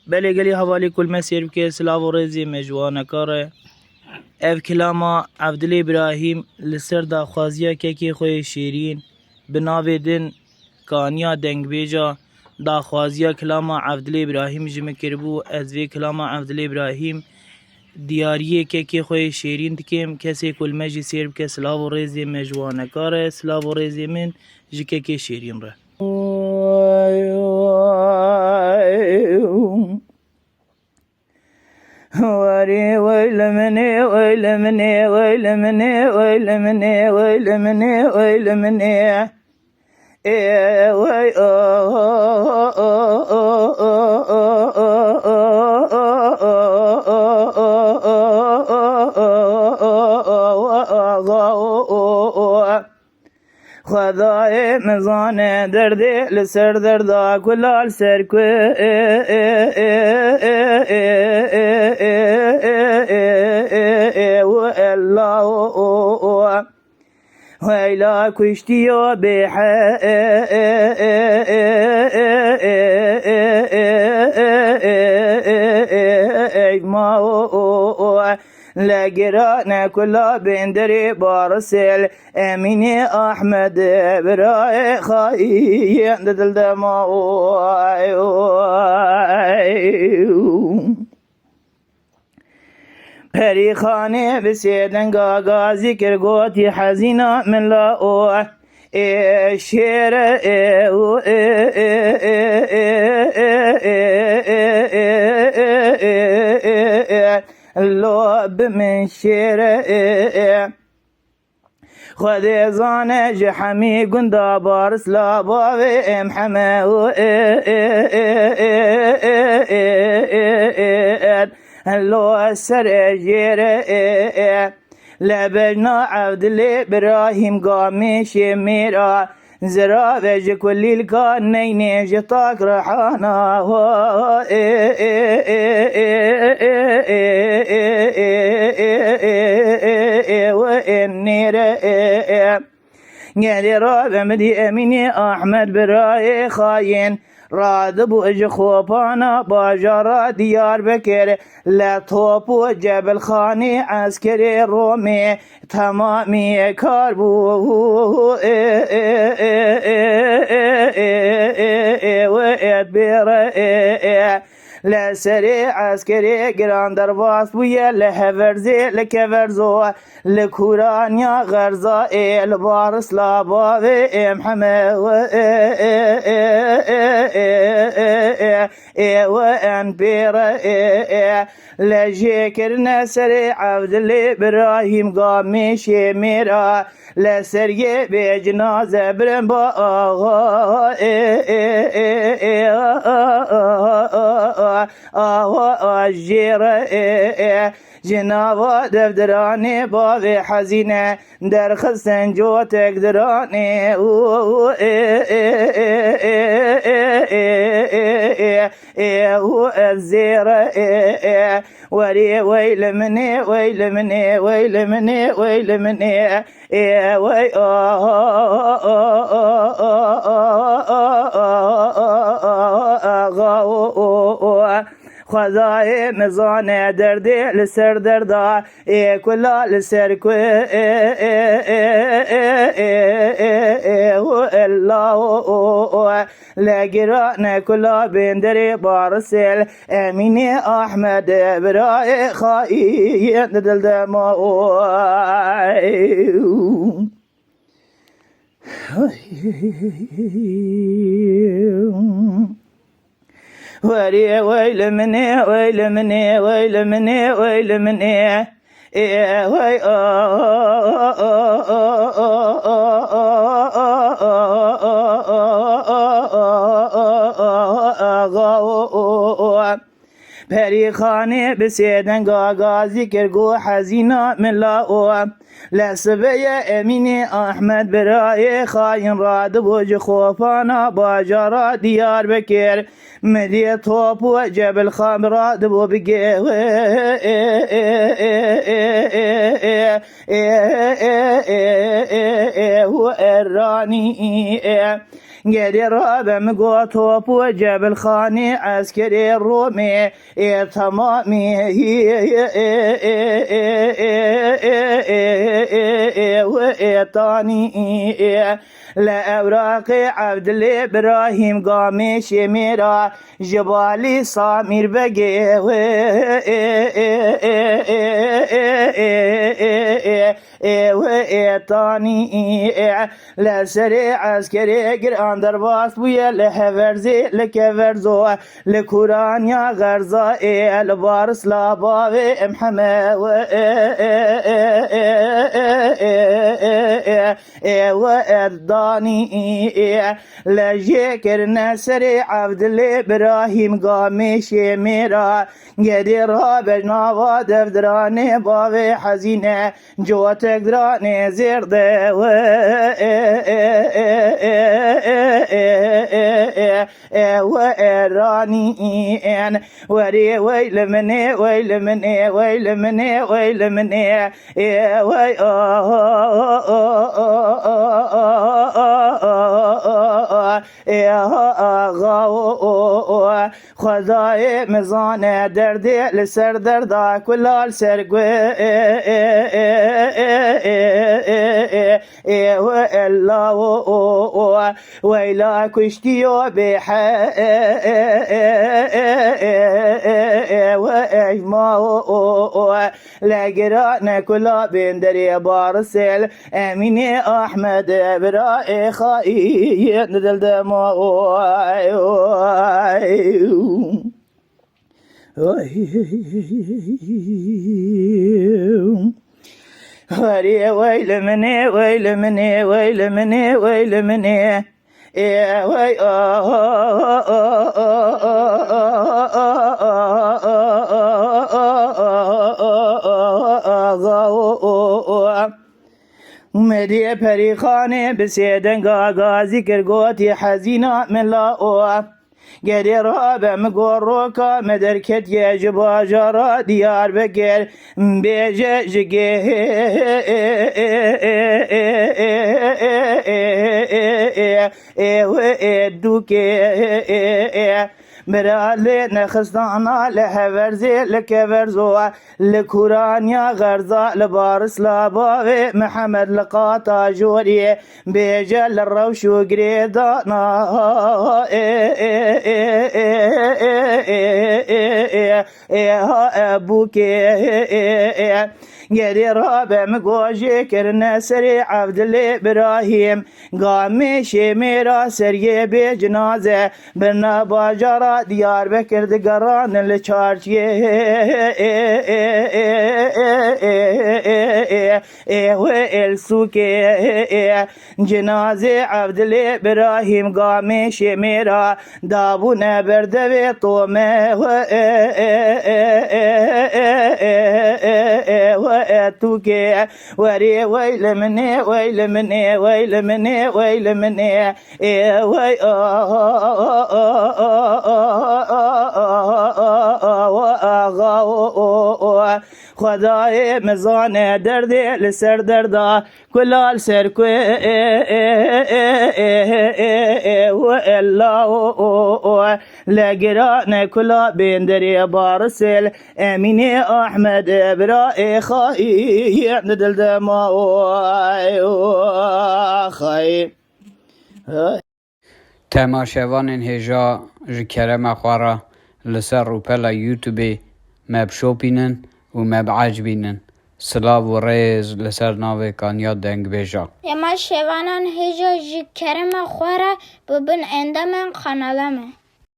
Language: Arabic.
بله گلی حوالی کل مسیر که سلاو و رزی مجوانه کاره اف کلاما عبدال ابراهیم لسر دا خوازیا که خوی شیرین بناوی دن کانیا دنگ بیجا دا خوازیا کلاما عبدال ابراهیم جمع کربو از وی کلاما عبدال ابراهیم دیاریه که خوی شیرین تکیم کسی کل مجی سیر که سلاو و رزی مجوانه کاره سلاو و رزی من جکه که شیرین ره واري ويل مني ويل مني ويل مني ويل مني ويل مني ويل مني وي خدای مزانه دردی لسر دردا کلال سرکوی و الله ویلا کشتی و بیحه ما لقرانا كلها بندري بارسل امين احمد براي خاي دل دماء پری خانه بسیدن گاگا ذکر گوتی حزینا من لا شیر اللوب من شیر خدي زانه جحمي قندا بارس لا باوي امحمه اللو السر جير لبجنا عبد ابراهيم قامي شميرا زرا وجه كل الكان نيني جتاك رحانا وإني قال راب مدي أميني أحمد براي خاين راد بوج خوبانا باجارا ديار بكر لا توبو جبل خاني عسكري رومي تمامي كاربو وإدبير لا سريع عسكري جراندر باس ويا لهفرزي لكفرزو لكورانيا غرزا البارس لاباوي محمد وانبير لجيكرنا سريع عبد ابراهيم قامي شميرا لسري بجنازة برنبا أجير جنابا دفتراني بابي حزينة در خسن جوتك دراني الزير وري ويل مني ويل مني ويل مني ويل مني وي خدای مزانه دردی لسر دردا کلا لسر کو الله لقرانا كلا بندري بارسل امين احمد براي خاي دل دماء وري ويل مني ويل مني ويل مني ويل مني وي پری خانه بسیدن غازی کرگو حزینا ملا او لسبه امین احمد برای خاین راد بوج خوفانا باجارا دیار بکر مدی توپ و جبل خام راد بو بگه و ارانی گری رابم گو توپ و جبل خانی عسکری رومی تمامی و ایطانی لأوراق عبدالله ابراهیم قامش میرا جبالی سامیر بگه و ایطانی لسر عسکری گران در باس بوی لحورزی لکورزو لکوران یا غرزا لبارس لاباو محمد و اردانی لجیکر نسر عبدالله ابراهیم قامش میرا گدی را بجناوا دفدرانه باو حزینه جوتک درانه زرده و ارانی وری ویل منی ویل منی ویل منی ویل منی وی خدای مزانه دردی لسر دردا کلال سرگوی و الله ویلا کشتیو بحق و اجماع لگران کلا بندری بارسل امین احمد برای خواهی ندل دماغ هري ويل مني ويل مني ويل مني ويل مني وي مدي پری خانه بسیدن غازی کرگوتی حزینا ملا گری را به مگورو که مدرکت یه جباجارا دیار بگر بیجه جگه و دوکه برالی نخستانا لحورزی لکورزو لکورانیا غرزا لبارس لاباوی محمد لقاطا جوری بیجه لروشو گریدانا ابوکی گری را به مگوجه کرن سری عبدالله ابراهیم قامش میرا سریه به جنازه برنا باجارا دیار بکرد گران لچارچیه و السوکه جنازه عبدالله ابراهیم قامش میرا دابون برده طومه و توكي وري ويل مني ويل مني ويل مني ويل مني وي خدای مزانه دردی لسر دردا کلال سرکوی و الله لگران کلا بندری بارسل امین احمد برای خواهی ندل دما خواهی تماشاوان هجا جکرم خوارا لسر روپلا یوتیوبی مبشو بینن و مبعج بینن سلاو و ریز لسر ناوی کانیا دنگ بیجا اما شوانان هجا جکرم خوارا ببن اندامن خانالمه